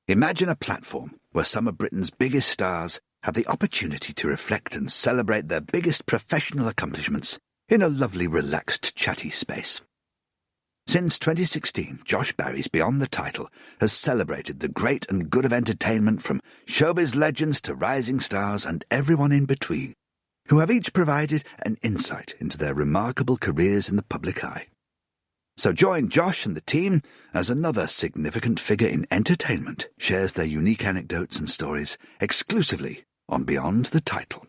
Imagine a platform where some of Britain's biggest stars have the opportunity to reflect and celebrate their biggest professional accomplishments in a lovely, relaxed, chatty space. Since 2016, Josh Barry's Beyond the Title has celebrated the great and good of entertainment from showbiz legends to rising stars and everyone in between, who have each provided an insight into their remarkable careers in the public eye. So join Josh and the team as another significant figure in entertainment shares their unique anecdotes and stories exclusively on Beyond the Title.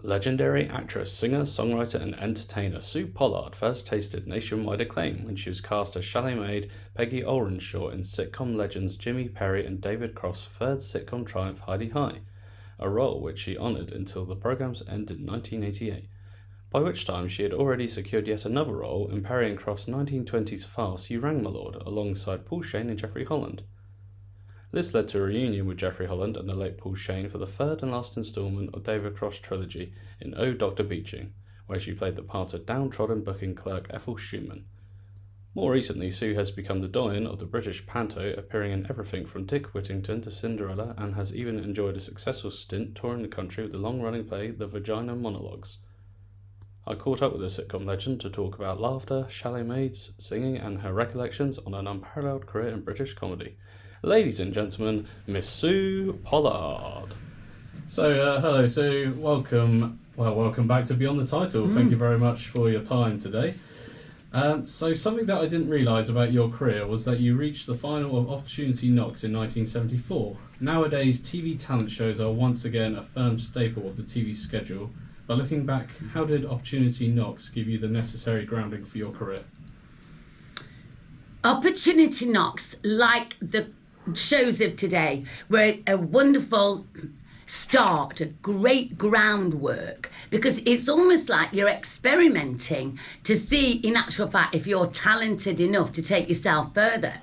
Legendary actress, singer, songwriter and entertainer Sue Pollard first tasted nationwide acclaim when she was cast as chalet maid Peggy Ollerenshaw in sitcom legends Jimmy, Perry and David Croft's third sitcom triumph Heidi High, a role which she honoured until the programme's end in 1988, by which time she had already secured yet another role in Perry and Croft's 1920s farce You Rang My Lord alongside Paul Shane and Jeffrey Holland. This led to a reunion with Jeffrey Holland and the late Paul Shane for the third and last instalment of David Croft's trilogy in Oh Doctor Beeching, where she played the part of downtrodden booking clerk Ethal Schuman. More recently, Sue has become the doyen of the British panto, appearing in everything from Dick Whittington to Cinderella, and has even enjoyed a successful stint touring the country with the long-running play The Vagina Monologues. I caught up with the sitcom legend to talk about laughter, chalet maids, singing and her recollections on an unparalleled career in British comedy. Ladies and gentlemen, Ms Su Pollard. So, hello Sue, welcome back to Beyond the Title. Thank you very much for your time today. So something that I didn't realise about your career was that you reached the final of Opportunity Knocks in 1974. Nowadays, TV talent shows are once again a firm staple of the TV schedule, but looking back, how did Opportunity Knocks give you the necessary grounding for your career? Opportunity Knocks, like the shows of today, were a wonderful start, a great groundwork, because it's almost like you're experimenting to see, in actual fact, if you're talented enough to take yourself further.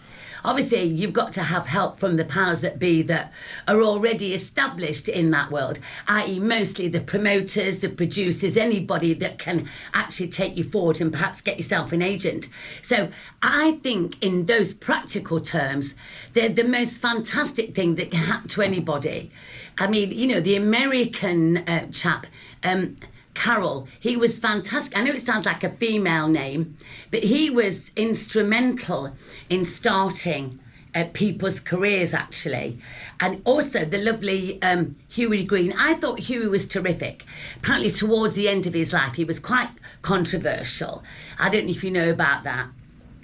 Obviously, you've got to have help from the powers that be that are already established in that world, i.e. mostly the promoters, the producers, anybody that can actually take you forward and perhaps get yourself an agent. So I think in those practical terms, they're the most fantastic thing that can happen to anybody. I mean, you know, the American chap, Carol, he was fantastic. I know it sounds like a female name, but he was instrumental in starting people's careers, actually. And also the lovely Huey Green. I thought Huey was terrific. Apparently towards the end of his life, he was quite controversial. I don't know if you know about that,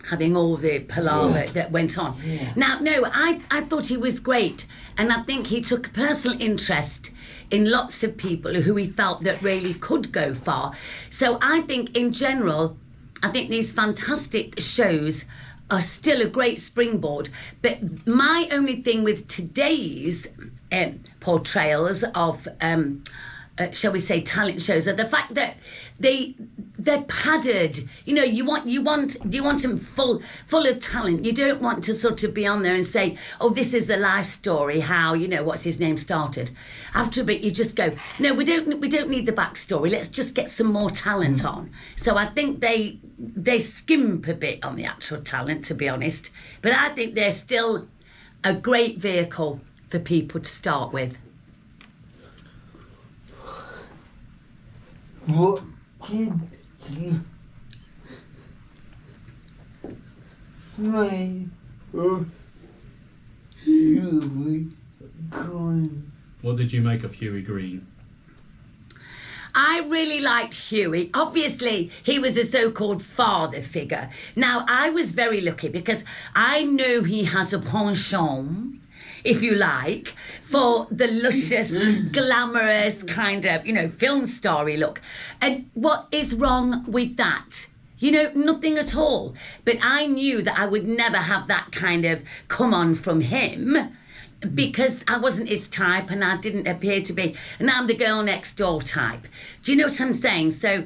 having all the palaver that went on. Yeah. Now, no, I thought he was great. And I think he took a personal interest in lots of people who he felt that really could go far. So I think in general, I think these fantastic shows are still a great springboard. But my only thing with today's portrayals of, shall we say, talent shows are the fact that they're padded. You know, you want them full of talent. You don't want to sort of be on there and say, oh, this is the life story, how, you know, what's his name started. After a bit, you just go, no, we don't need the backstory. Let's just get some more talent on. So I think they skimp a bit on the actual talent, to be honest. But I think they're still a great vehicle for people to start with. What did you make of Huey Green? What did you make of Huey Green? I really liked Huey. Obviously, he was a so-called father figure. Now, I was very lucky because I knew he had a penchant, if you like, for the luscious, glamorous kind of, you know, film starry look. And what is wrong with that? You know, nothing at all. But I knew that I would never have that kind of come on from him because I wasn't his type and I didn't appear to be, and I'm the girl next door type. Do you know what I'm saying? So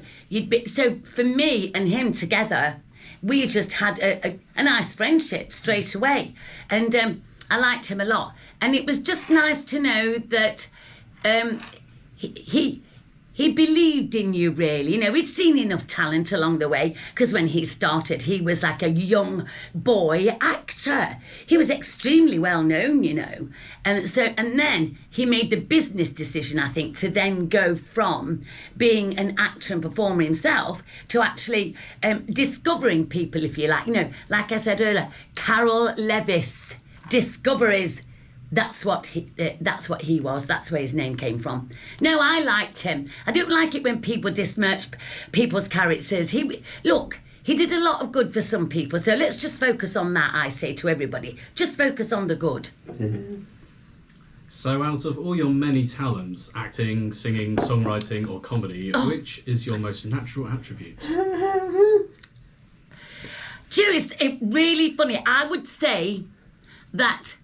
for me and him together, we just had a nice friendship straight away. And I liked him a lot. And it was just nice to know that he he believed in you, really. You know, he'd seen enough talent along the way, because when he started, he was like a young boy actor. He was extremely well known, you know. And then he made the business decision, I think, to then go from being an actor and performer himself to actually discovering people, if you like. You know, like I said earlier, Carol Levis, Discoveries. That's what he was. That's where his name came from. No, I liked him. I don't like it when people besmirch people's characters. He did a lot of good for some people. So let's just focus on that, I say to everybody. Just focus on the good. So out of all your many talents, acting, singing, songwriting or comedy, which is your most natural attribute? Do you know, it's really funny. I would say that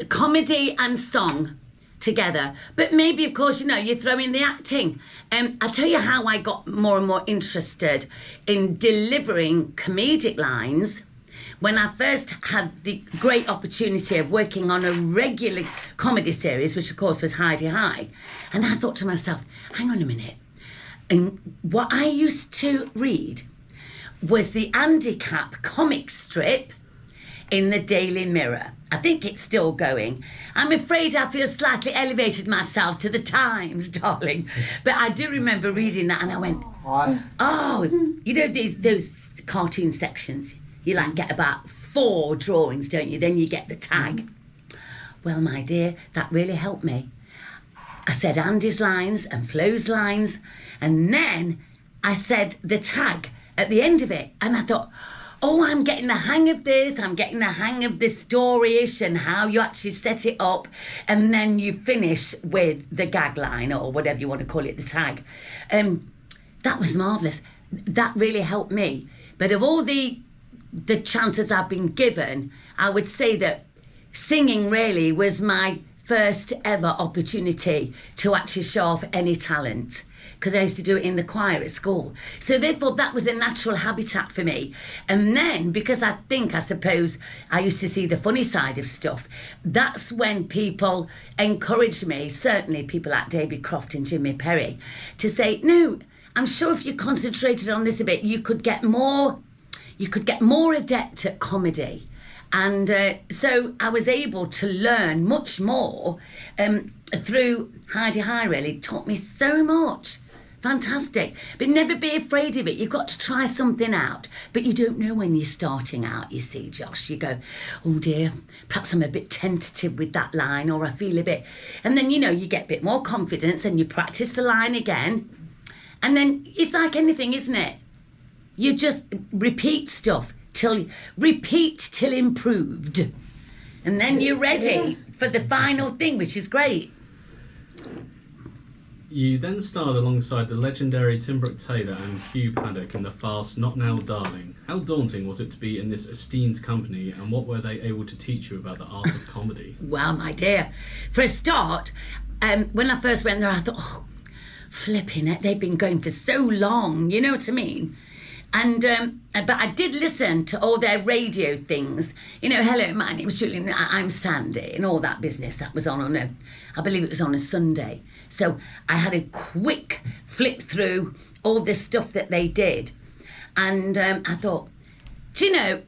comedy and song together, but maybe, of course, you know, you throw in the acting. I'll tell you how I got more and more interested in delivering comedic lines when I first had the great opportunity of working on a regular comedy series, which of course was Heidi High. And I thought to myself, hang on a minute. And what I used to read was the Andy Capp comic strip in the Daily Mirror. I think it's still going. I'm afraid I feel slightly elevated myself to the times, darling. But I do remember reading that and I went, oh, you know those cartoon sections? You like get about 4 drawings, don't you? Then you get the tag. Well, my dear, that really helped me. I said Andy's lines and Flo's lines, and then I said the tag at the end of it. And I thought, oh, I'm getting the hang of this. I'm getting the hang of this story-ish and how you actually set it up. And then you finish with the gag line or whatever you want to call it, the tag. That was marvellous. That really helped me. But of all the chances I've been given, I would say that singing really was my first ever opportunity to actually show off any talent, because I used to do it in the choir at school. So therefore that was a natural habitat for me. And then, because I suppose I used to see the funny side of stuff, that's when people encouraged me, certainly people like David Croft and Jimmy Perry, to say, no, I'm sure if you concentrated on this a bit, you could get more adept at comedy. And so I was able to learn much more through Heidi High, really. It taught me so much. Fantastic. But never be afraid of it. You've got to try something out. But you don't know when you're starting out, you see, Josh. You go, oh dear, perhaps I'm a bit tentative with that line, or I feel a bit... And then, you know, you get a bit more confidence and you practice the line again. And then it's like anything, isn't it? You just repeat stuff till improved. And then you're ready for the final thing, which is great. You then starred alongside the legendary Tim Brooke-Taylor and Hugh Paddock in the farce Not Now Darling. How daunting was it to be in this esteemed company, and what were they able to teach you about the art of comedy? Well, my dear, for a start, when I first went there, I thought, oh, flipping it, they've been going for so long, you know what I mean? And but I did listen to all their radio things. You know, hello, my name's Julian, I'm Sandy, and all that business that was on I believe it was on a Sunday. So I had a quick flip through all this stuff that they did. And I thought, do you know,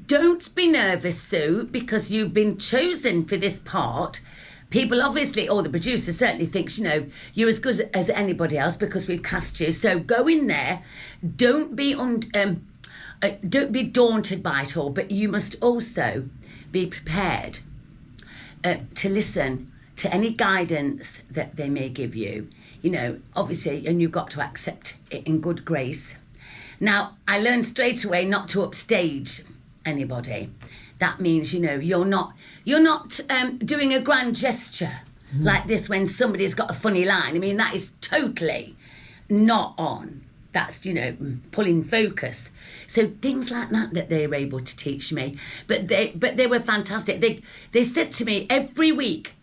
don't be nervous, Sue, because you've been chosen for this part. People obviously, or the producer certainly thinks, you know, you're as good as anybody else because we've cast you. So go in there. Don't be daunted by it all, but you must also be prepared to listen to any guidance that they may give you. You know, obviously, and you've got to accept it in good grace. Now, I learned straight away not to upstage anybody. That means, you know, you're not doing a grand gesture like this when somebody's got a funny line. I mean, that is totally not on. That's, you know, pulling focus. So things like that they were able to teach me. But they were fantastic. They said to me every week,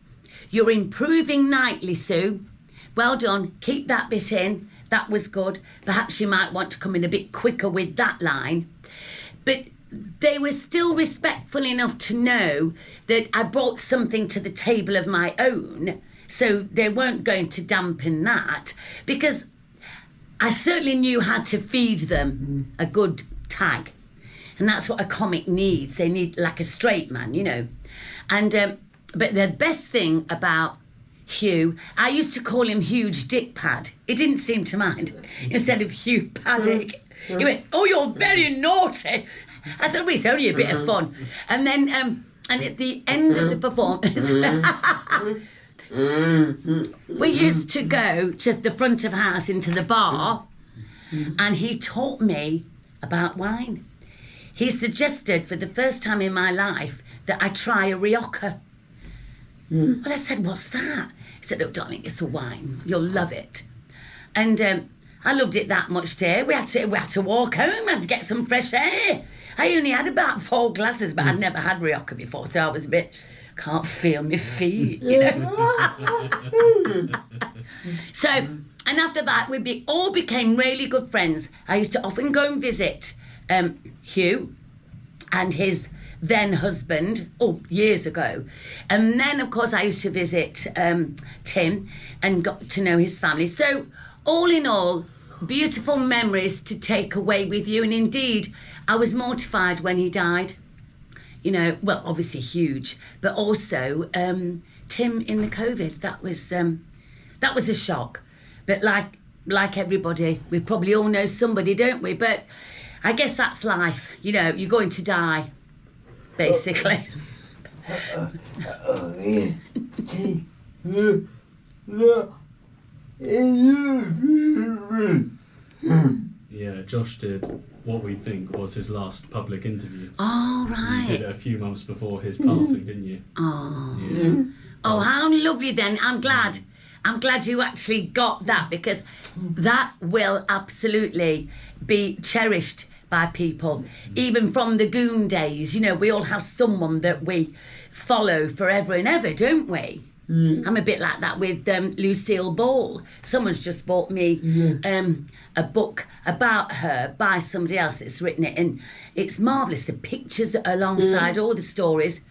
you're improving nightly, Sue. Well done. Keep that bit in. That was good. Perhaps you might want to come in a bit quicker with that line. But they were still respectful enough to know that I brought something to the table of my own, so they weren't going to dampen that, because I certainly knew how to feed them a good tag. And that's what a comic needs. They need like a straight man, you know. And but the best thing about Hugh, I used to call him Huge Dick Pad. He didn't seem to mind. Instead of Hugh Paddock, he went, "Oh, you're very naughty." I said, "Oh, it's only a bit of fun." And then, and at the end of the performance, we used to go to the front of house into the bar, and he taught me about wine. He suggested for the first time in my life that I try a Rioja. Well, I said, "What's that?" He said, "Oh, darling, it's a wine. You'll love it." And I loved it that much, dear. We had to walk home. We had to get some fresh air. I only had about 4 glasses, but I'd never had Rioja before, so I was a bit, can't feel my feet, you know. So, and after that, we all became really good friends. I used to often go and visit Hugh and his then husband, years ago. And then, of course, I used to visit Tim and got to know his family. So, all in all, beautiful memories to take away with you. And indeed, I was mortified when he died. You know, well, obviously huge, but also Tim in the COVID. That was a shock. But like everybody, we probably all know somebody, don't we? But I guess that's life. You know, you're going to die, basically. Yeah, Josh did what we think was his last public interview. Oh, right. You did it a few months before his passing, didn't you? Oh. Yeah. Oh, how lovely then. I'm glad you actually got that, because that will absolutely be cherished by people. Even from the Goon days, you know, we all have someone that we follow forever and ever, don't we? I'm a bit like that with Lucille Ball. Someone's just bought me a book about her by somebody else that's written it, and it's marvellous. The pictures alongside all the stories.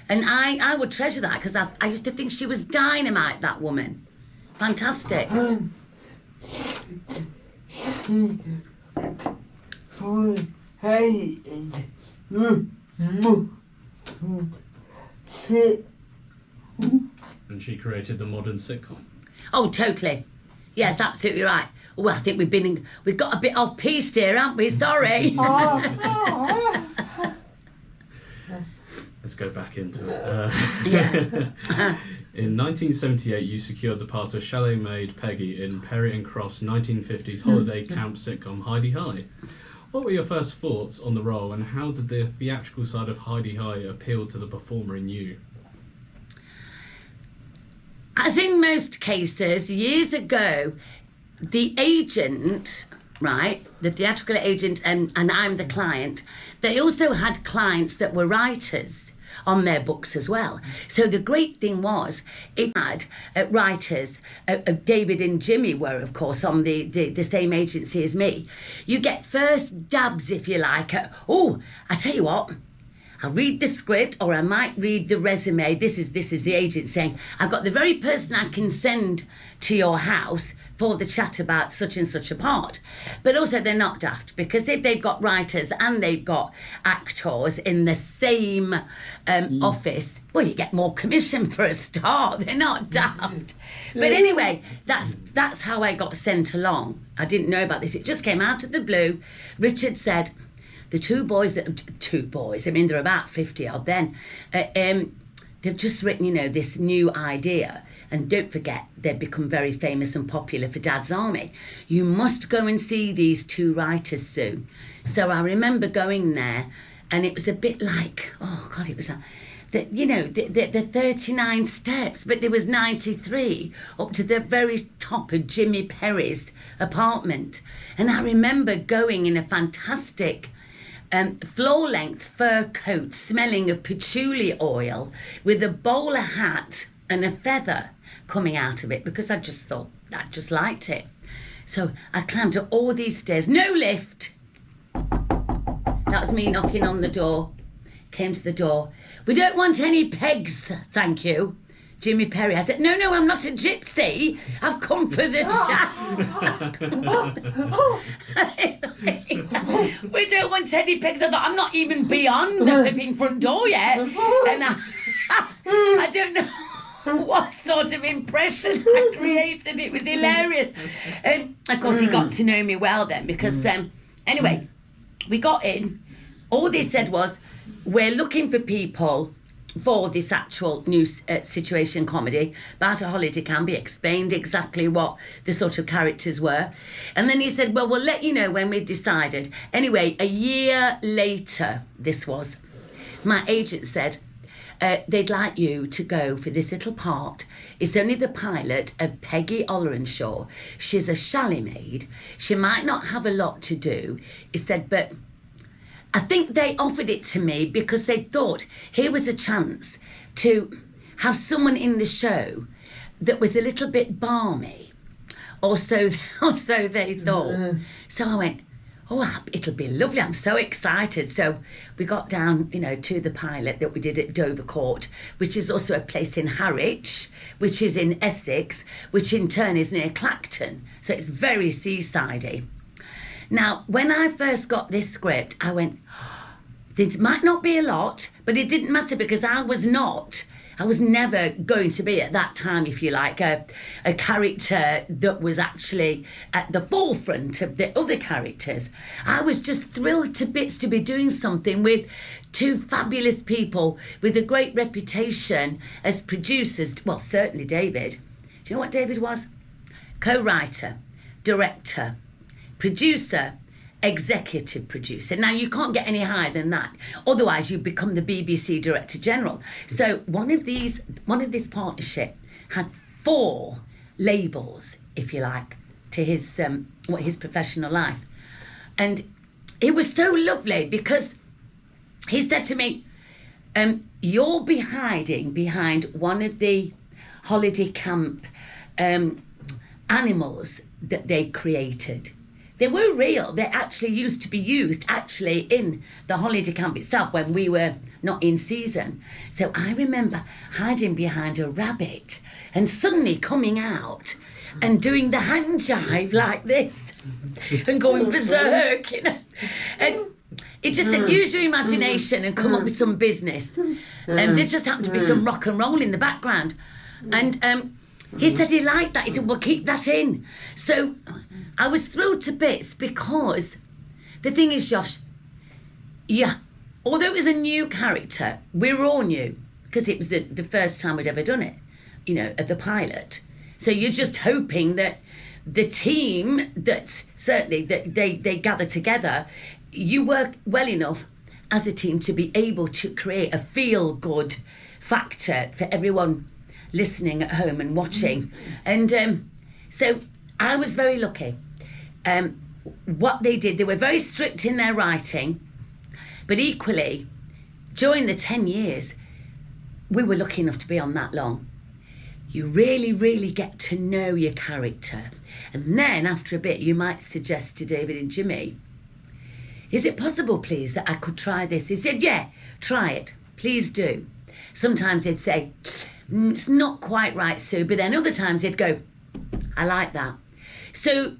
And I would treasure that, because I used to think she was dynamite, that woman. Fantastic. And she created the modern sitcom. Oh, totally. Yes, absolutely right. Well, I think we've got a bit off piste here, haven't we? Sorry. Let's go back into it. Yeah. In 1978, you secured the part of chalet maid Peggy in Perry and Croft's 1950s holiday camp sitcom Heidi High. What were your first thoughts on the role, and how did the theatrical side of Heidi High appeal to the performer in you? As in most cases, years ago, the agent, right, the theatrical agent, and I'm the client, they also had clients that were writers on their books as well. So the great thing was, it had writers, David and Jimmy were, of course, on the same agency as me. You get first dabs, if you like, at, I tell you what, I'll read the script, or I might read the resume. This is the agent saying, "I've got the very person I can send to your house for the chat about such and such a part." But also they're not daft, because if they've got writers and they've got actors in the same office, well, you get more commission for a start. They're not daft. But anyway, that's how I got sent along. I didn't know about this. It just came out of the blue. Richard said, the two boys, I mean, they're about 50 odd then, they've just written, this new idea. And don't forget, they've become very famous and popular for Dad's Army. You must go and see these two writers, Sue. So I remember going there, and it was a bit like, it was the 39 steps, but there was 93 up to the very top of Jimmy Perry's apartment. And I remember going in a fantastic floor-length fur coat smelling of patchouli oil with a bowler hat and a feather coming out of it, because I just thought, I just liked it. So I climbed up all these stairs, no lift, That was me knocking on the door. Came to the door. We don't want any pegs, thank you. Jimmy Perry. I said, no, I'm not a gypsy. I've come for the chat. We don't want any pegs. I thought, I'm not even beyond the flipping front door yet. And I don't know what sort of impression I created. It was hilarious. And of course, he got to know me well then because, anyway, we got in. All they said was, we're looking for people for this actual new situation comedy about a holiday camp. He explained exactly what the sort of characters were. And then he said, well, we'll let you know when we've decided. Anyway, a year later, this was, my agent said, they'd like you to go for this little part. It's only the pilot of Peggy Ollerenshaw. She's a chalet maid. She might not have a lot to do. He said, but I think they offered it to me because they thought here was a chance to have someone in the show that was a little bit balmy. Or so they thought. So I went, oh, it'll be lovely. I'm so excited. So we got down, to the pilot that we did at Dovercourt, which is also a place in Harwich, which is in Essex, which in turn is near Clacton. So it's very seasidey. Now, when I first got this script, I went, this might not be a lot, but it didn't matter because I was never going to be at that time, if you like, a character that was actually at the forefront of the other characters. I was just thrilled to bits to be doing something with two fabulous people with a great reputation as producers. Well, certainly David. Do you know what David was? Co-writer, director, producer, executive producer. Now, you can't get any higher than that. Otherwise, you become the BBC Director General. So one of this partnership had 4 labels, if you like, to his professional life. And it was so lovely because he said to me, you'll be hiding behind one of the holiday camp animals that they created. They were real. They actually used to be used in the holiday camp itself when we were not in season. So I remember hiding behind a rabbit and suddenly coming out and doing the hand jive like this and going berserk, And it just said, use your imagination and come up with some business. And there just happened to be some rock and roll in the background. And he said he liked that. He said, well, keep that in. So I was thrilled to bits because the thing is, Josh, although it was a new character, we were all new because it was the first time we'd ever done it, at the pilot. So you're just hoping that the team that certainly that they gather together, you work well enough as a team to be able to create a feel-good factor for everyone listening at home and watching. And so I was very lucky. What they did, they were very strict in their writing, but equally, during the 10 years, we were lucky enough to be on that long. You really, really get to know your character. And then after a bit, you might suggest to David and Jimmy, is it possible, please, that I could try this? He said, yeah, try it. Please do. Sometimes they'd say, it's not quite right, Sue. But then other times they'd go, I like that. So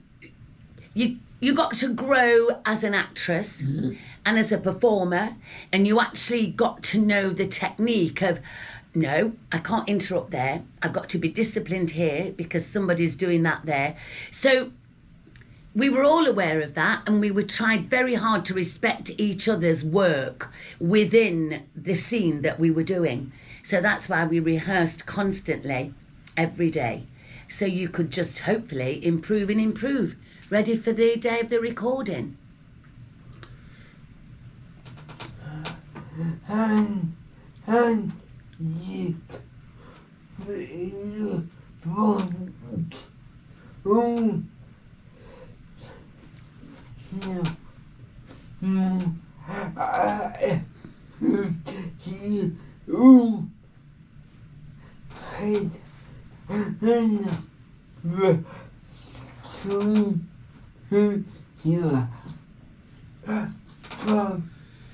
you got to grow as an actress and as a performer, and you actually got to know the technique of, no, I can't interrupt there. I've got to be disciplined here because somebody's doing that there. So we were all aware of that, and we tried very hard to respect each other's work within the scene that we were doing. So that's why we rehearsed constantly every day. So you could just hopefully improve and improve, ready for the day of the recording. And you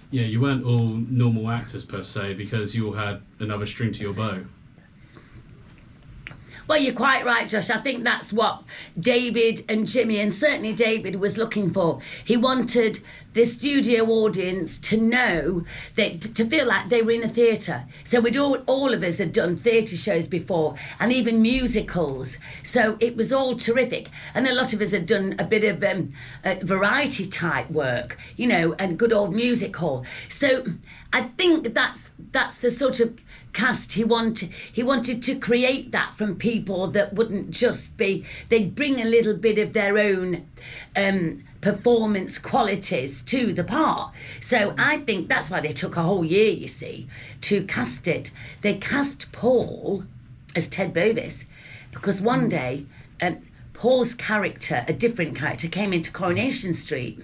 Yeah, you weren't all normal actors per se, because you all had another string to your bow. Well, you're quite right, Josh. I think that's what David and Jimmy, and certainly David, was looking for. He wanted the studio audience to know, to feel like they were in a theatre. So all of us had done theatre shows before, and even musicals. So it was all terrific. And a lot of us had done a bit of variety type work, and good old music hall. So I think that's the sort of cast he wanted to create that from people that wouldn't just be, they'd bring a little bit of their own performance qualities to the part. So I think that's why they took a whole year, you see, to cast it. They cast Paul as Ted Bovis because one day Paul's character, a different character, came into Coronation Street,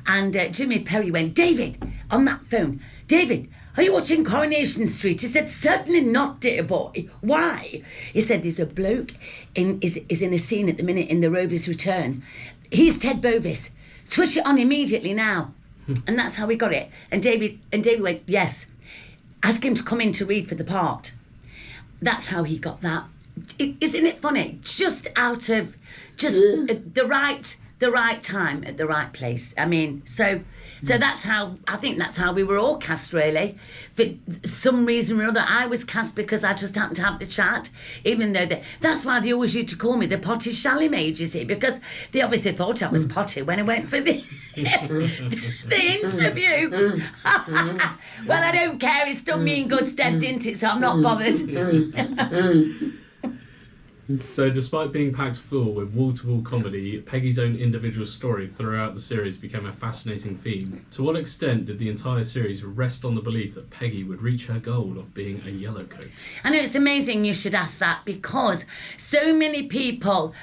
and Jimmy Perry went, "David," on that phone, "David, are you watching Coronation Street?" He said, "Certainly not, dear boy. Why?" He said, "There's a bloke is in a scene at the minute in The Rover's Return. He's Ted Bovis. Switch it on immediately now." And that's how we got it. And David went, "Yes. Ask him to come in to read for the part." That's how he got that. Isn't it funny? Just out of the right time at the right place. I mean, so that's how, I think that's how we were all cast, really. For some reason or other, I was cast because I just happened to have the chat, even though that's why they always used to call me the potty chalet maid, you see, because they obviously thought I was potty when I went for the interview. Well, I don't care, it stood me in good stead, didn't it, so I'm not bothered. So despite being packed full with wall-to-wall comedy, Peggy's own individual story throughout the series became a fascinating theme. To what extent did the entire series rest on the belief that Peggy would reach her goal of being a yellowcoat? I know, it's amazing you should ask that, because so many people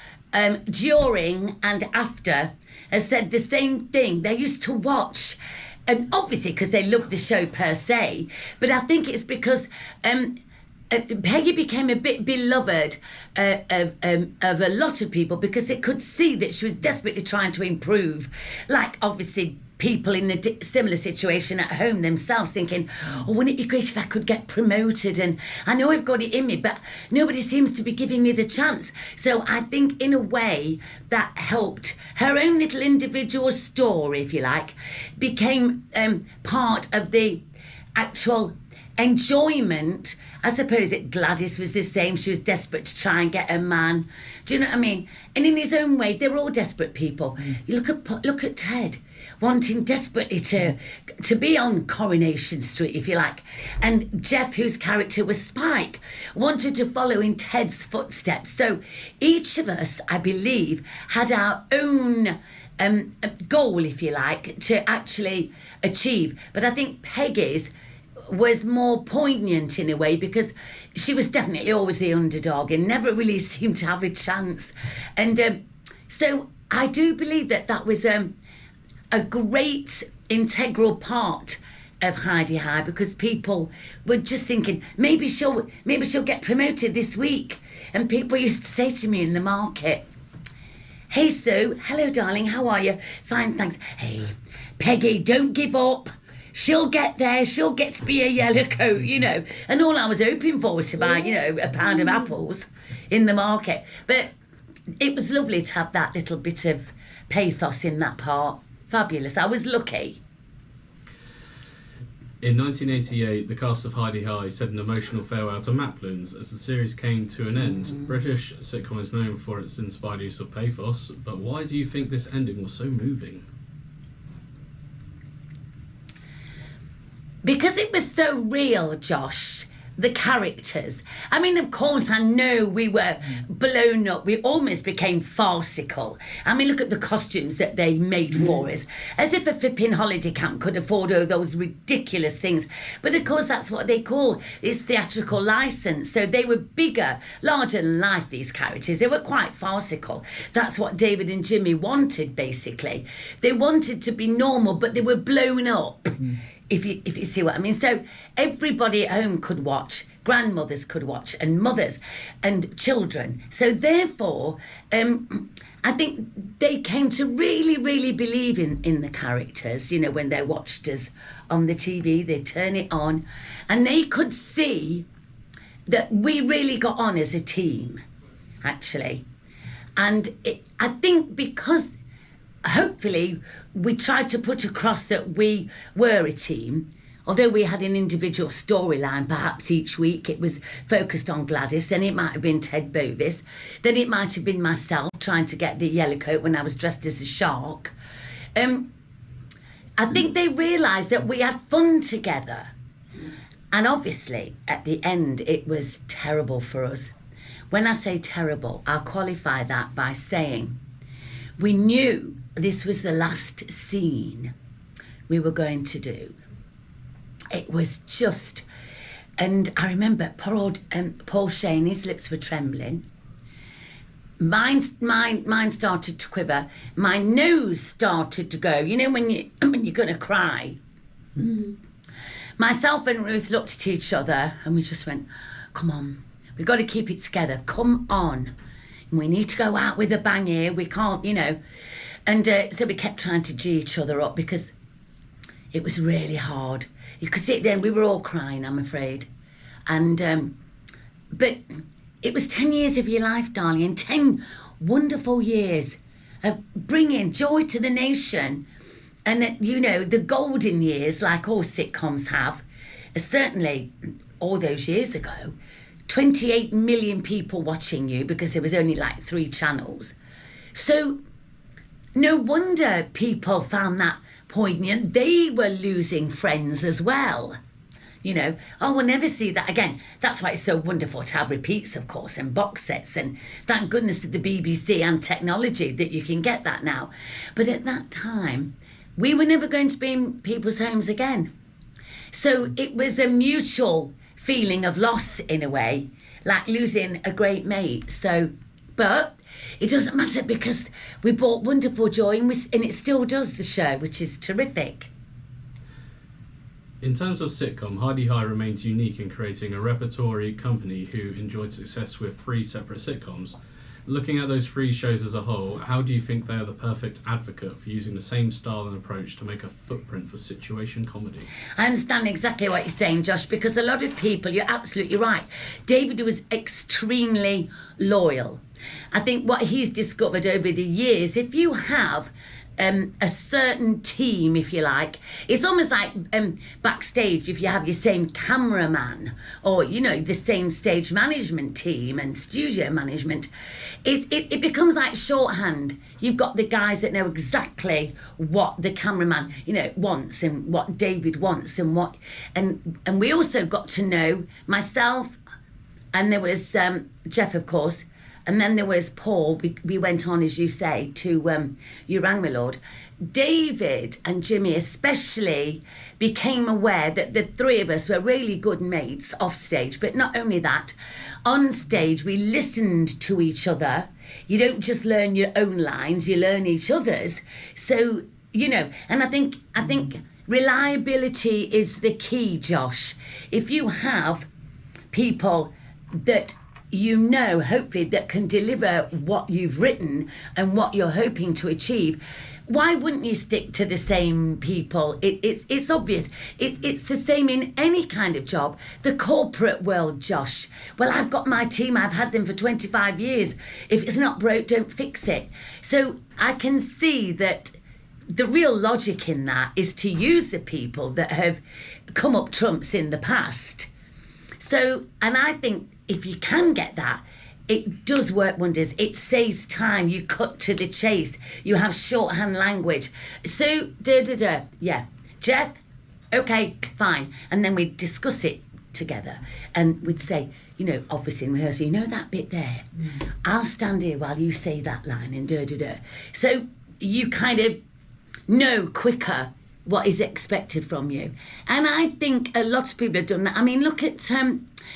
during and after have said the same thing. They used to watch, obviously because they loved the show per se, but I think it's because Peggy became a bit beloved of a lot of people because they could see that she was desperately trying to improve. Like, obviously, people in a similar situation at home themselves thinking, "Oh, wouldn't it be great if I could get promoted? And I know I've got it in me, but nobody seems to be giving me the chance." So I think, in a way, that helped. Her own little individual story, if you like, became part of the actual enjoyment. I suppose Gladys was the same. She was desperate to try and get a man. Do you know what I mean? And in his own way, they were all desperate people. You look at Ted, wanting desperately to be on Coronation Street, if you like. And Jeff, whose character was Spike, wanted to follow in Ted's footsteps. So each of us, I believe, had our own goal, if you like, to actually achieve. But I think Peggy's was more poignant in a way because she was definitely always the underdog and never really seemed to have a chance. And so I do believe that was a great integral part of Heidi High, because people were just thinking, maybe she'll get promoted this week. And people used to say to me in the market, "Hey Sue, hello darling, how are you?" "Fine, thanks." "Hey, Peggy, don't give up. She'll get there, she'll get to be a yellowcoat, And all I was hoping for was to buy, a pound of apples in the market. But it was lovely to have that little bit of pathos in that part. Fabulous. I was lucky. In 1988, the cast of Heidi High said an emotional farewell to Maplins as the series came to an end. British sitcom is known for its inspired use of pathos, but why do you think this ending was so moving? Because it was so real, Josh, the characters. I mean, of course, I know we were blown up. We almost became farcical. I mean, look at the costumes that they made for us. As if a flipping holiday camp could afford all those ridiculous things. But of course, that's what they call this theatrical license. So they were bigger, larger than life, these characters. They were quite farcical. That's what David and Jimmy wanted, basically. They wanted to be normal, but they were blown up if you see what I mean. So everybody at home could watch, grandmothers could watch, and mothers and children. So therefore, I think they came to really, really believe in the characters, you know, when they watched us on the TV, they turn it on, and they could see that we really got on as a team, actually. And I think because hopefully we tried to put across that we were a team, although we had an individual storyline perhaps each week, it was focused on Gladys, then it might have been Ted Bovis, then it might have been myself trying to get the yellow coat when I was dressed as a shark. I think they realised that we had fun together. And obviously, at the end, it was terrible for us. When I say terrible, I'll qualify that by saying we knew this was the last scene we were going to do. It was just, and I remember poor old Paul Shane, his lips were trembling. Mine started to quiver. My nose started to go. You know when you're going to cry. Mm. Myself and Ruth looked at each other and we just went, come on, we've got to keep it together. Come on. We need to go out with a bang here. We can't, you know. And so we kept trying to G each other up because it was really hard. You could see it then. We were all crying, I'm afraid. And but it was 10 years of your life, darling, and 10 wonderful years of bringing joy to the nation. And that, you know, the golden years, like all sitcoms have, certainly all those years ago, 28 million people watching you because there was only like 3 channels. So no wonder people found that poignant. They were losing friends as well. You know, oh, we'll never see that again. That's why it's so wonderful to have repeats, of course, and box sets. And thank goodness to the BBC and technology that you can get that now. But at that time, we were never going to be in people's homes again. So it was a mutual feeling of loss in a way, like losing a great mate. So, but it doesn't matter because we brought wonderful joy and it still does, the show, which is terrific. In terms of sitcom, Hi-de-Hi remains unique in creating a repertory company who enjoyed success with 3 separate sitcoms. Looking at those 3 shows as a whole, how do you think they are the perfect advocate for using the same style and approach to make a footprint for situation comedy? I understand exactly what you're saying, Josh, because a lot of people, you're absolutely right. David was extremely loyal. I think what he's discovered over the years, if you have a certain team, if you like, it's almost like backstage, if you have your same cameraman or, you know, the same stage management team and studio management, it becomes like shorthand. You've got the guys that know exactly what the cameraman, you know, wants and what David wants and what, and we also got to know myself, and there was Jeff, of course. And then there was Paul. We went on, as you say, to You Rang Me Lord. David and Jimmy especially became aware that the 3 of us were really good mates off stage. But not only that, on stage we listened to each other. You don't just learn your own lines, you learn each other's. So, you know, and I think reliability is the key, Josh. If you have people that you know, hopefully, that can deliver what you've written and what you're hoping to achieve, why wouldn't you stick to the same people? It's obvious. It's the same in any kind of job. The corporate world, Josh. Well, I've got my team. I've had them for 25 years. If it's not broke, don't fix it. So I can see that the real logic in that is to use the people that have come up trumps in the past. So, and I think if you can get that, it does work wonders. It saves time. You cut to the chase. You have shorthand language. So, yeah. Jeff, okay, fine. And then we'd discuss it together. And we'd say, you know, obviously in rehearsal, you know that bit there? I'll stand here while you say that line and So you kind of know quicker what is expected from you. And I think a lot of people have done that. I mean, look at,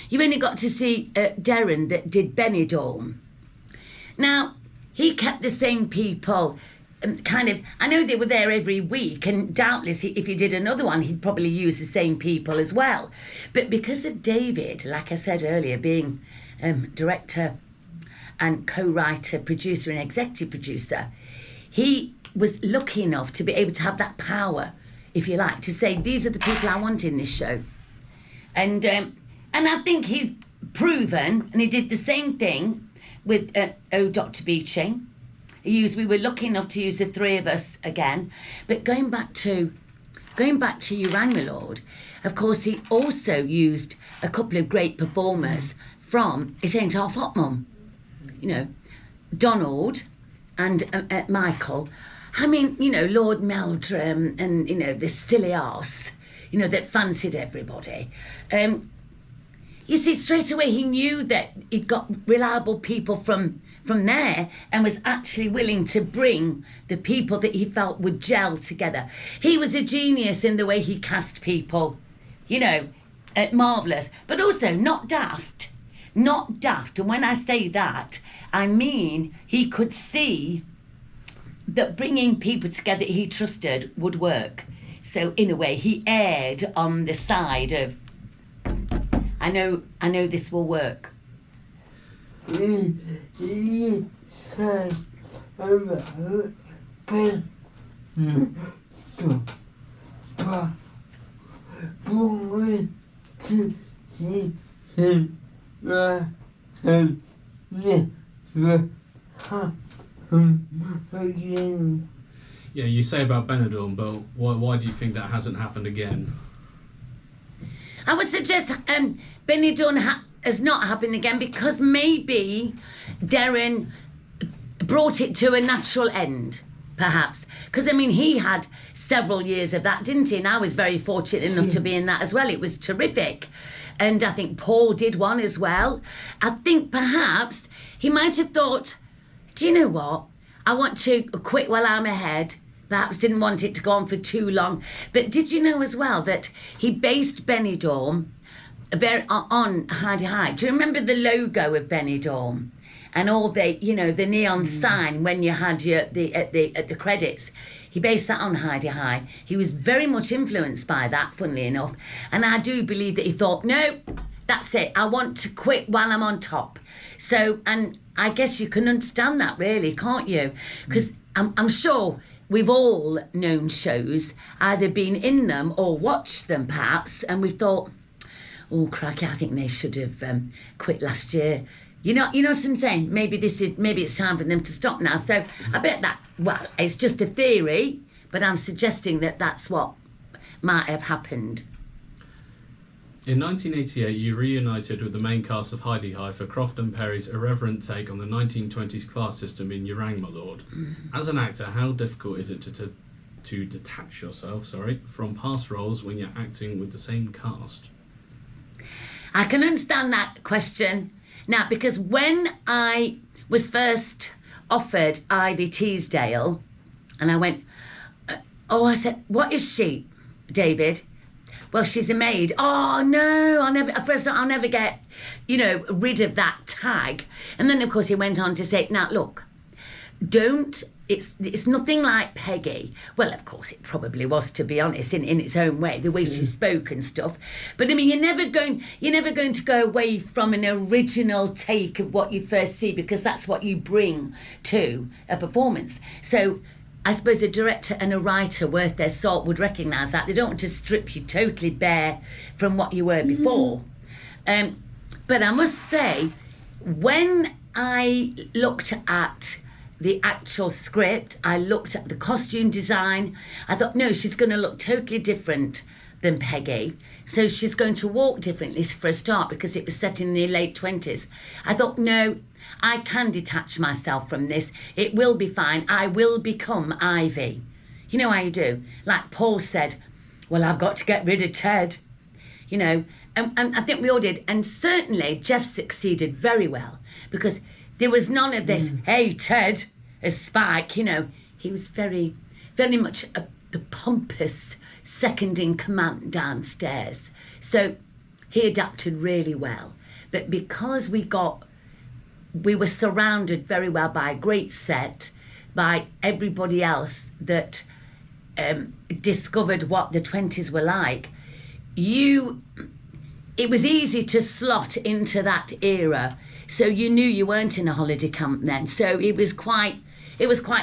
you only got to see Darren that did Benidorm. Now, he kept the same people kind of, I know they were there every week, and doubtless if he did another one, he'd probably use the same people as well. But because of David, like I said earlier, being director and co-writer, producer and executive producer, he was lucky enough to be able to have that power, if you like, to say, these are the people I want in this show. And I think he's proven, and he did the same thing with Oh Doctor Beeching. We were lucky enough to use the three of us again. But going back to You Rang My Lord, of course, he also used a couple of great performers from It Ain't Half Hot Mum. You know, Donald and Michael. I mean, you know, Lord Meldrum and, you know, this silly arse, you know, that fancied everybody. You see, straight away he knew that he'd got reliable people from there, and was actually willing to bring the people that he felt would gel together. He was a genius in the way he cast people, you know, marvellous, but also not daft. Not daft. And when I say that, I mean he could see that bringing people together he trusted would work. So in a way, he erred on the side of, I know this will work. Yeah, you say about Benidorm, but why do you think that hasn't happened again? I would suggest Benidorm has not happened again because maybe Darren brought it to a natural end, perhaps. Because, I mean, he had several years of that, didn't he? And I was very fortunate enough to be in that as well. It was terrific. And I think Paul did one as well. I think perhaps he might have thought, do you know what? I want to quit while I'm ahead. Perhaps didn't want it to go on for too long. But did you know as well that he based Benidorm on Heidi High? Do you remember the logo of Benidorm? And all the, you know, the neon sign when you had at the credits. He based that on Heidi High. He was very much influenced by that, funnily enough. And I do believe that he thought, no, that's it. I want to quit while I'm on top. So, and I guess you can understand that really, can't you? Because I'm sure we've all known shows, either been in them or watched them perhaps, and we've thought, oh, cracky, I think they should have quit last year. You know what I'm saying? Maybe it's time for them to stop now. So I bet that, well, it's just a theory, but I'm suggesting that that's what might have happened. In 1988, you reunited with the main cast of Heidi High for Croft and Perry's irreverent take on the 1920s class system in You Rang My Lord. As an actor, how difficult is it to detach yourself, from past roles when you're acting with the same cast? I can understand that question. Now, because when I was first offered Ivy Teasdale, and I went, I said, what is she, David? Well, she's a maid. Oh, no, I'll never get, rid of that tag. And then, of course, he went on to say, now, look, it's nothing like Peggy. Well, of course, it probably was, to be honest, in its own way, the way she spoke and stuff. But, I mean, you're never going to go away from an original take of what you first see, because that's what you bring to a performance. So I suppose a director and a writer worth their salt would recognise that. They don't want to strip you totally bare from what you were before. But I must say, when I looked at the actual script, I looked at the costume design, I thought, no, she's going to look totally different than Peggy. So she's going to walk differently for a start, because it was set in the late 20s. I thought, no, I can detach myself from this. It will be fine. I will become Ivy. You know how you do? Like Paul said, well, I've got to get rid of Ted. And I think we all did. And certainly Jeff succeeded very well, because there was none of this, hey, Ted, as Spike. He was very, very much the pompous second in command downstairs. So he adapted really well. But because we were surrounded very well by a great set, by everybody else that discovered what the 20s were like, it was easy to slot into that era. So you knew you weren't in a holiday camp then. So it was quite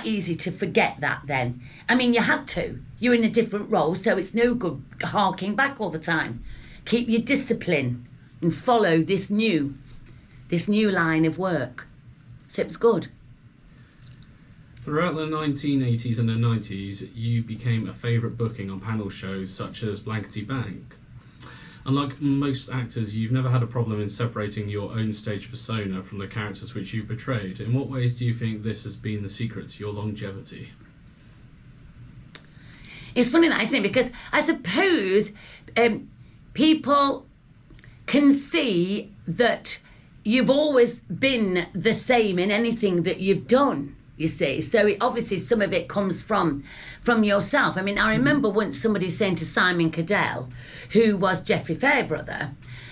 easy to forget that then. I mean, you had to. You're in a different role, so it's no good harking back all the time. Keep your discipline and follow this new line of work. So it was good. Throughout the 1980s and the 90s, you became a favourite booking on panel shows such as Blankety Blank. Unlike most actors, you've never had a problem in separating your own stage persona from the characters which you portrayed. In what ways do you think this has been the secret to your longevity? It's funny that I say, because I suppose people can see that you've always been the same in anything that you've done, you see. So obviously some of it comes from yourself. I mean, I remember once somebody saying to Simon Cadell, who was Geoffrey Fairbrother,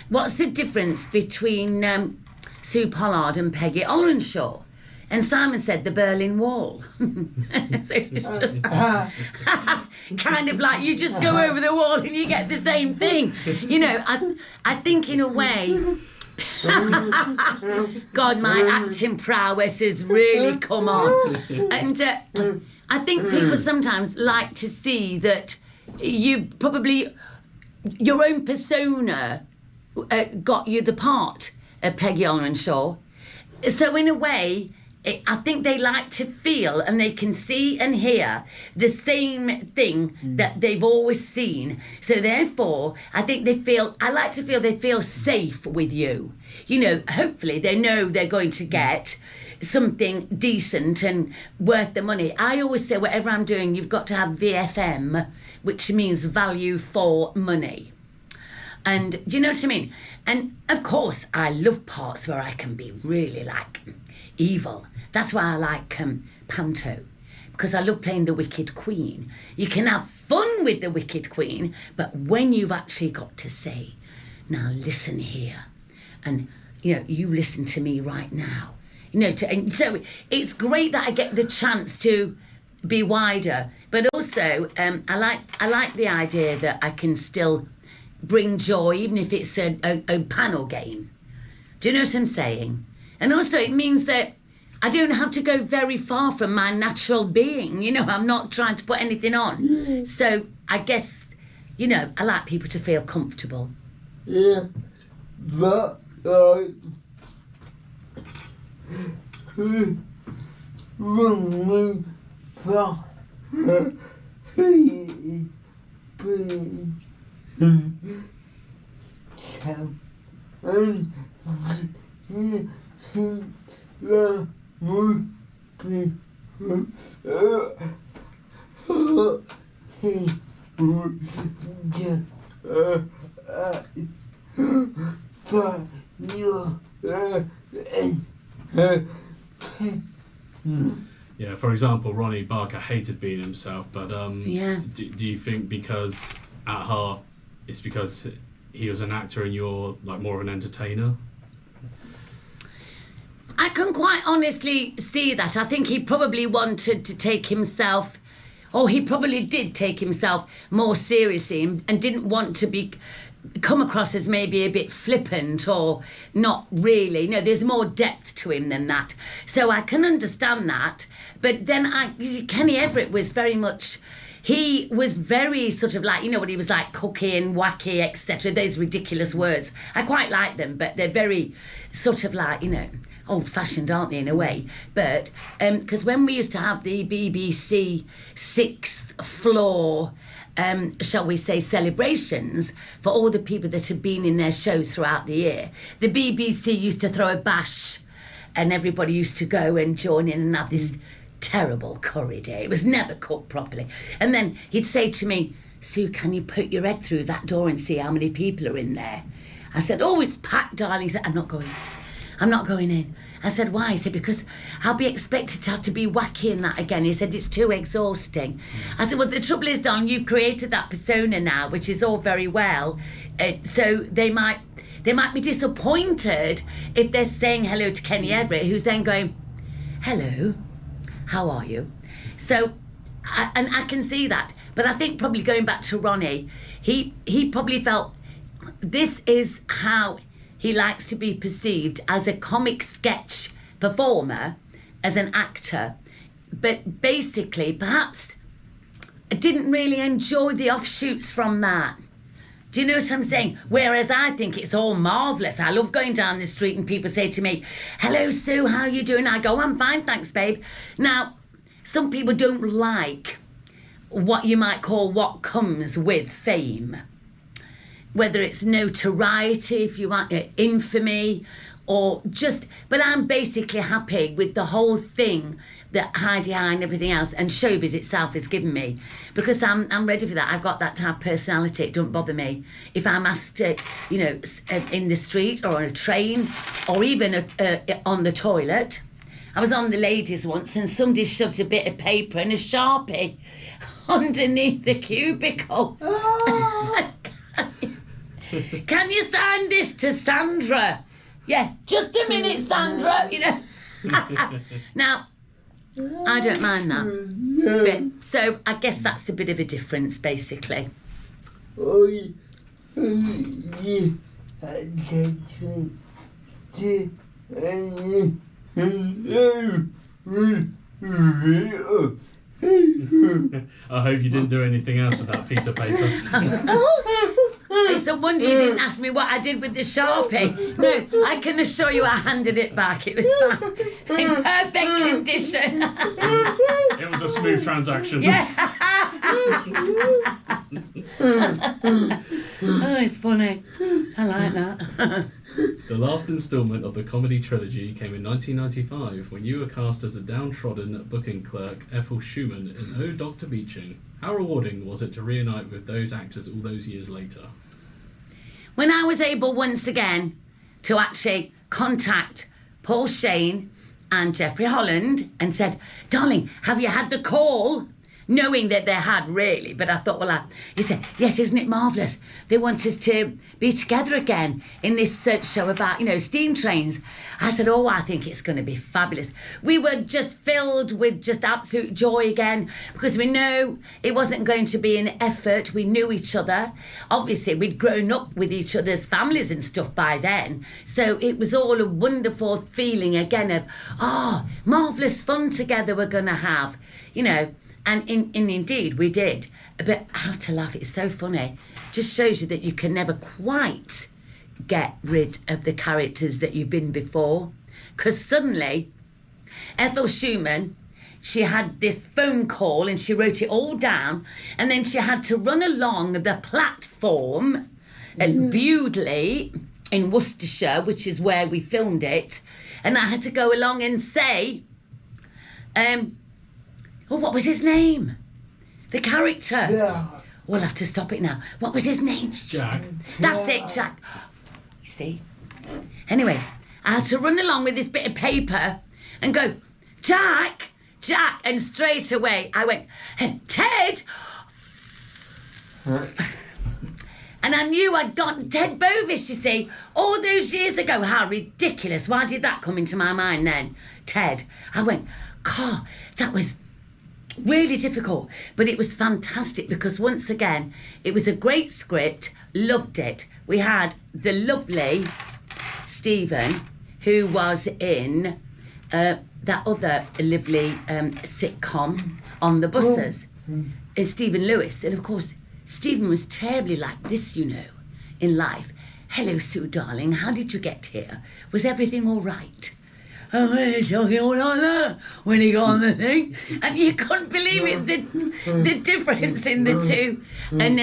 what's the difference between Sue Pollard and Peggy Ollerenshaw? And Simon said the Berlin Wall. So it's just kind of like you just go over the wall and you get the same thing. You know, I think in a way, God, my acting prowess has really come on. And I think people sometimes like to see that you probably, your own persona got you the part of Peggy Ollerenshaw. So in a way, I think they like to feel and they can see and hear the same thing that they've always seen. So therefore, I like to feel they feel safe with you. You know, hopefully they know they're going to get something decent and worth the money. I always say whatever I'm doing, you've got to have VFM, which means value for money. And do you know what I mean? And of course, I love parts where I can be really like evil. That's why I like panto, because I love playing the Wicked Queen. You can have fun with the Wicked Queen, but when you've actually got to say, now listen here, and you listen to me right now, and so it's great that I get the chance to be wider, but also I like the idea that I can still bring joy, even if it's a panel game. Do you know what I'm saying? And also it means that I don't have to go very far from my natural being. I'm not trying to put anything on. So I guess, I like people to feel comfortable. Yeah, but Yeah, for example, Ronnie Barker hated being himself, but do you think because at heart it's because he was an actor and you're like more of an entertainer? I can quite honestly see that. I think he probably wanted to take himself, or he probably did take himself more seriously and didn't want to come across as maybe a bit flippant or not really. There's more depth to him than that. So I can understand that. But then Kenny Everett was very much... He was very sort of like, what he was like, cookie and wacky, etc. Those ridiculous words. I quite like them, but they're very sort of like, old-fashioned, aren't they, in a way? But because when we used to have the BBC sixth floor, shall we say, celebrations for all the people that had been in their shows throughout the year, the BBC used to throw a bash and everybody used to go and join in and have this terrible curry day. It was never cooked properly. And then he'd say to me, Sue, can you put your head through that door and see how many people are in there? I said, oh, it's packed, darling. He said, I'm not going in. I said, why? He said, because I'll be expected to have to be wacky in that again. He said, it's too exhausting. I said, well, the trouble is, darling, you've created that persona now, which is all very well. So they might be disappointed if they're saying hello to Kenny Everett, who's then going, hello, how are you? So, I can see that. But I think probably going back to Ronnie, he probably felt this is how he likes to be perceived as a comic sketch performer, as an actor. But basically, perhaps I didn't really enjoy the offshoots from that. Do you know what I'm saying? Whereas I think it's all marvellous. I love going down the street and people say to me, hello, Sue, how are you doing? I go, I'm fine, thanks, babe. Now, some people don't like what you might call what comes with fame. Whether it's notoriety, if you want, infamy, or just... But I'm basically happy with the whole thing that Heidi High and everything else and showbiz itself has given me, because I'm ready for that. I've got that type of personality. It don't bother me. If I'm asked to, in the street or on a train or even on the toilet. I was on the ladies once and somebody shoved a bit of paper and a Sharpie underneath the cubicle. Can you sign this to Sandra? Yeah, just a minute, Sandra, Now, I don't mind that bit. So I guess that's a bit of a difference, basically. I hope you didn't do anything else with that piece of paper. It's no wonder you didn't ask me what I did with the Sharpie. No, I can assure you I handed it back. It was fine. In perfect condition. It was a smooth transaction. Yeah. Oh, it's funny. I like that. The last instalment of the comedy trilogy came in 1995 when you were cast as the downtrodden booking clerk Ethal Schuman in Oh Doctor Beeching. How rewarding was it to reunite with those actors all those years later? When I was able once again to actually contact Paul Shane and Jeffrey Holland and said, darling, have you had the call? Knowing that they had really, but I thought, he said, yes, isn't it marvellous? They want us to be together again in this show about, steam trains. I said, I think it's going to be fabulous. We were just filled with just absolute joy again, because we know it wasn't going to be an effort. We knew each other. Obviously, we'd grown up with each other's families and stuff by then. So it was all a wonderful feeling again of, marvellous fun together we're going to have, And indeed, we did. But how to laugh, it's so funny. Just shows you that you can never quite get rid of the characters that you've been before. Because suddenly, Ethel Schuman, she had this phone call and she wrote it all down. And then she had to run along the platform at Bewdley in Worcestershire, which is where we filmed it. And I had to go along and say... what was his name? The character. Yeah. We'll have to stop it now. What was his name? Jack. That's it, Jack. You see? Anyway, I had to run along with this bit of paper and go, Jack, Jack. And straight away I went, Ted. And I knew I'd got Ted Bovis, you see, all those years ago. How ridiculous. Why did that come into my mind then? Ted. I went, God, that was... really difficult, but it was fantastic because once again it was a great script. Loved it. We had the lovely Stephen, who was in that other lovely sitcom on the buses, Stephen Lewis. And of course Stephen was terribly like this, in life. Hello, Sue darling, how did you get here? Was everything all right? And then he's talking all like that when he got on the thing. And you couldn't believe it, the difference in the two. And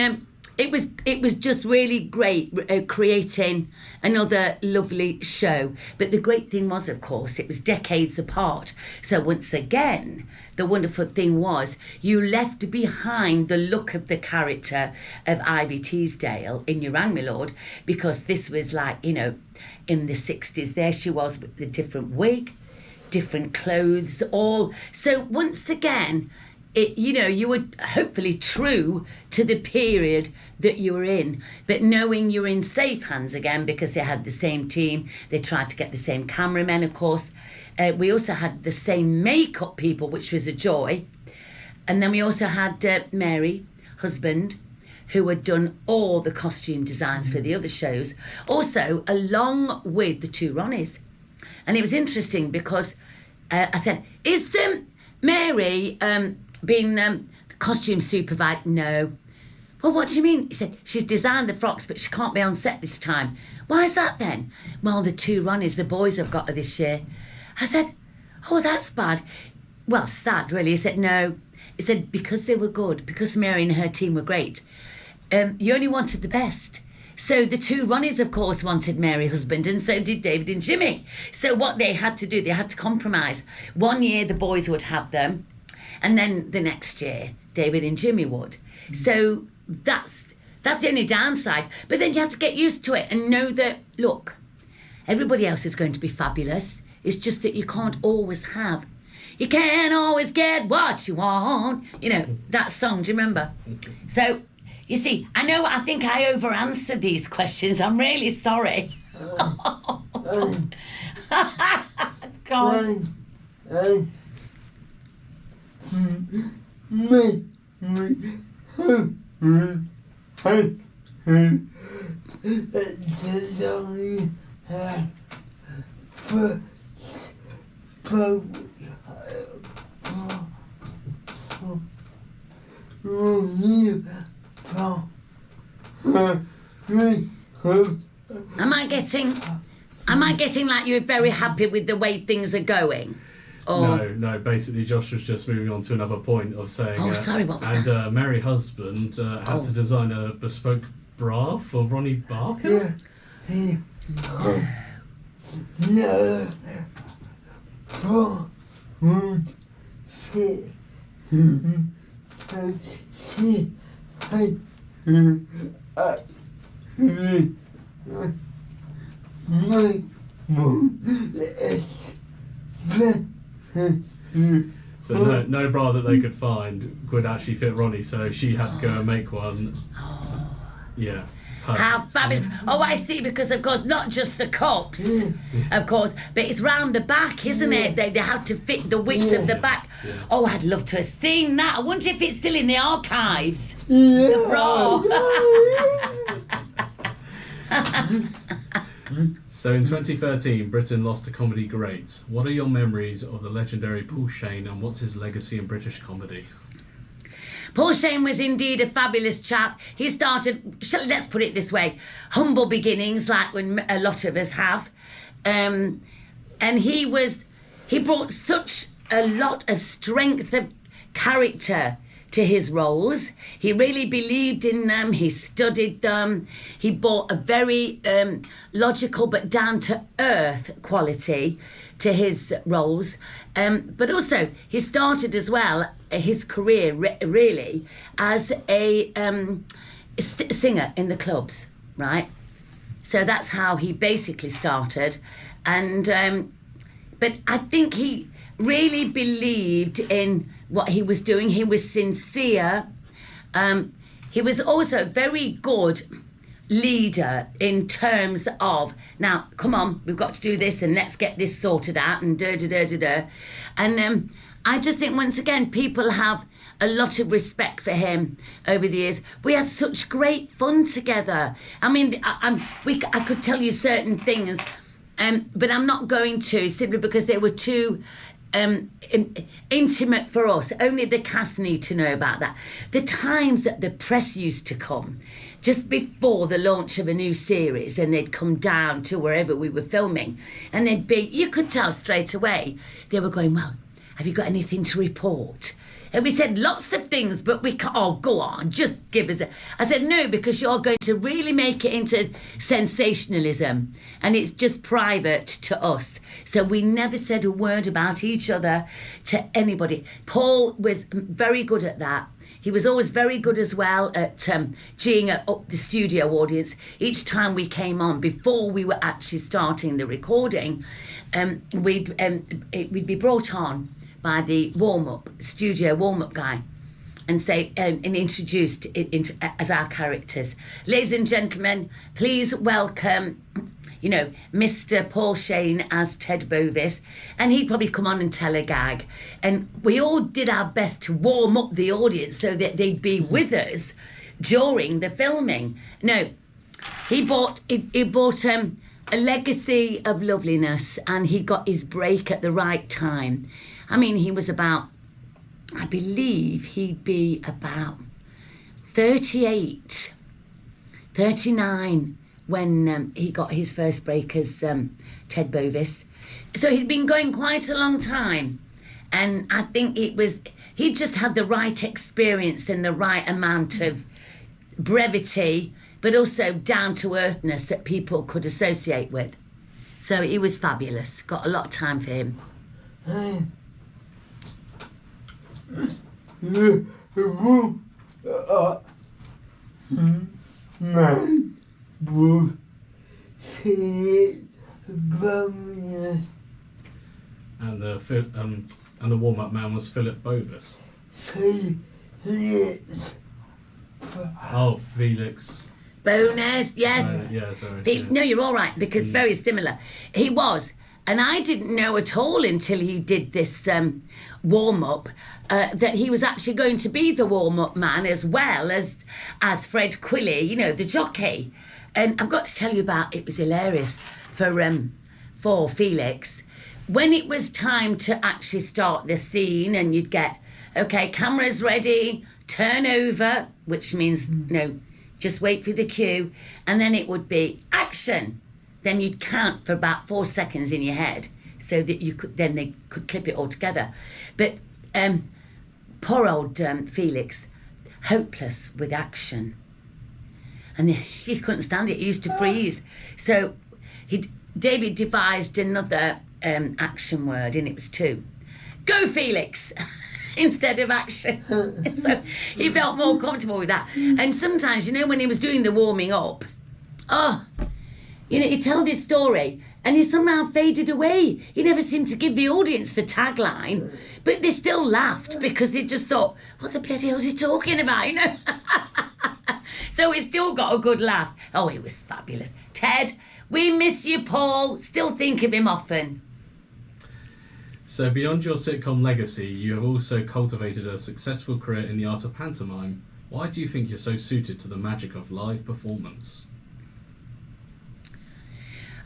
it was just really great creating another lovely show. But the great thing was, of course, it was decades apart. So once again, the wonderful thing was you left behind the look of the character of Ivy Teasdale in You Rang Me Lord, because this was like, in the 60s, there she was with the different wig, different clothes, all. So once again, you were hopefully true to the period that you were in, but knowing you're in safe hands again because they had the same team, they tried to get the same cameramen, of course. We also had the same makeup people, which was a joy. And then we also had Mary, husband, who had done all the costume designs for the other shows, also along with the two Ronnies. And it was interesting because I said, is Mary being the costume supervisor? No. Well, what do you mean? He said, she's designed the frocks, but she can't be on set this time. Why is that then? Well, the two Ronnies, the boys have got her this year. I said, oh, that's bad. Well, sad, really. He said, no. He said, because they were good, because Mary and her team were great, you only wanted the best. So the two Ronnies, of course, wanted Mary husband, and so did David and Jimmy. So what they had to do, they had to compromise. 1 year, the boys would have them, and then the next year, David and Jimmy would. So that's the only downside. But then you have to get used to it and know that, look, everybody else is going to be fabulous. It's just that you can't always have. You can't always get what you want. You know, that song, do you remember? So, you see, I think I over-answered these questions. I'm really sorry. God. Am I getting like you're very happy with the way things are going? Or... No, basically Josh was just moving on to another point of saying... Oh, sorry, what was that? And Mary husband had to design a bespoke bra for Ronnie Barker? Yeah. No. So no bra that they could find would actually fit Ronnie, so she had to go and make one. Yeah. Perfect. How fabulous. Oh, I see, because of course not just the cups, of course, but it's round the back, isn't it? They have to fit the width of the back. Oh, I'd love to have seen that. I wonder if it's still in the archives. The bra. So in 2013, Britain lost a comedy great. What are your memories of the legendary Paul Shane, and what's his legacy in British comedy? Paul Shane was indeed a fabulous chap. He started, let's put it this way, humble beginnings, like when a lot of us have. And he brought such a lot of strength of character to his roles. He really believed in them. He studied them. He brought a very logical but down-to-earth quality to his roles. But also, he started as well his career really as a singer in the clubs, right? So that's how he basically started. And but I think he really believed in what he was doing. He was sincere. He was also a very good leader in terms of, now, come on, we've got to do this and let's get this sorted out and da-da-da-da-da. And I just think, once again, people have a lot of respect for him over the years. We had such great fun together. I mean, I could tell you certain things, but I'm not going to, simply because they were too intimate for us. Only the cast need to know about that. The times that the press used to come just before the launch of a new series, and they'd come down to wherever we were filming, and they'd be, you could tell straight away, they were going, well, have you got anything to report? And we said lots of things, but we can't. Oh, go on, just give us I said, no, because you're going to really make it into sensationalism, and it's just private to us. So we never said a word about each other to anybody. Paul was very good at that. He was always very good as well at geeing up the studio audience. Each time we came on, before we were actually starting the recording, we'd be brought on by the studio warm-up guy, and say, and introduced it as our characters. Ladies and gentlemen, please welcome, Mr. Paul Shane as Ted Bovis, and he'd probably come on and tell a gag. And we all did our best to warm up the audience so that they'd be with us during the filming. No, he bought a legacy of loveliness, and he got his break at the right time. I mean, he was about, I believe he'd be about 38, 39 when he got his first break as Ted Bovis. So he'd been going quite a long time. And I think he just had the right experience and the right amount of brevity, but also down-to-earthness that people could associate with. So he was fabulous. Got a lot of time for him. And the warm-up man was Philip Bovis. Oh, Felix. Bonus, yes. Yeah, sorry. No, you're all right, because very similar. He was. And I didn't know at all until he did this warm-up that he was actually going to be the warm-up man as well as Fred Quilly, the jockey. And I've got to tell you it was hilarious for Felix. When it was time to actually start the scene and you'd get, okay, camera's ready, turn over, which means, just wait for the cue, and then it would be action. Then you'd count for about 4 seconds in your head so that they could clip it all together. But poor old Felix, hopeless with action. And he couldn't stand it. He used to freeze. So David devised another action word, and it was 2. Go, Felix! Instead of action. So he felt more comfortable with that. And sometimes, when he was doing the warming up, he told his story and he somehow faded away. He never seemed to give the audience the tagline, but they still laughed because they just thought, what the bloody hell is he talking about, So he still got a good laugh. Oh, it was fabulous. Ted, we miss you, Paul. Still think of him often. So beyond your sitcom legacy, you have also cultivated a successful career in the art of pantomime. Why do you think you're so suited to the magic of live performance?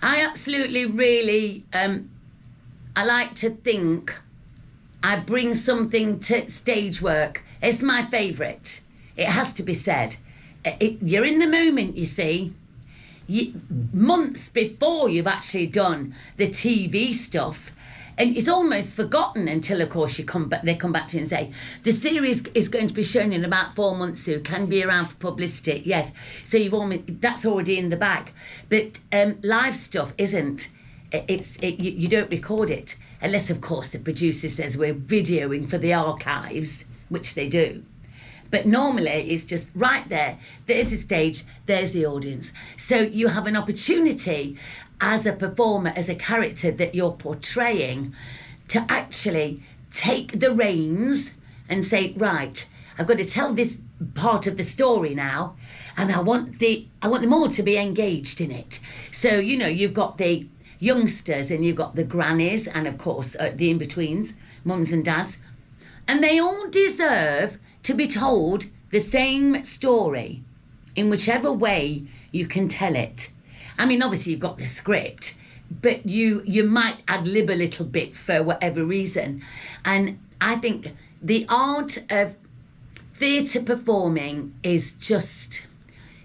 I absolutely really, I like to think I bring something to stage work. It's my favourite. It has to be said. You're in the moment, you see. Months before you've actually done the TV stuff. And it's almost forgotten until, of course, they come back to you and say, the series is going to be shown in about 4 months, Sue. Can be around for publicity. Yes. So that's already in the bag. But live stuff isn't. You don't record it. Unless, of course, the producer says we're videoing for the archives, which they do. But normally it's just right there. There's the stage, there's the audience. So you have an opportunity as a performer, as a character that you're portraying, to actually take the reins and say, right, I've got to tell this part of the story now, and I want them all to be engaged in it. So, you've got the youngsters and you've got the grannies and, of course, the in-betweens, mums and dads, and they all deserve to be told the same story in whichever way you can tell it. I mean, obviously you've got the script, but you might ad-lib a little bit for whatever reason. And I think the art of theatre performing is just,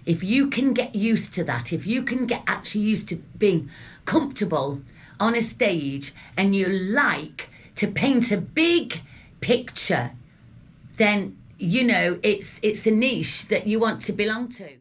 if you can get used to that, if you can get actually used to being comfortable on a stage and you like to paint a big picture, then, it's a niche that you want to belong to.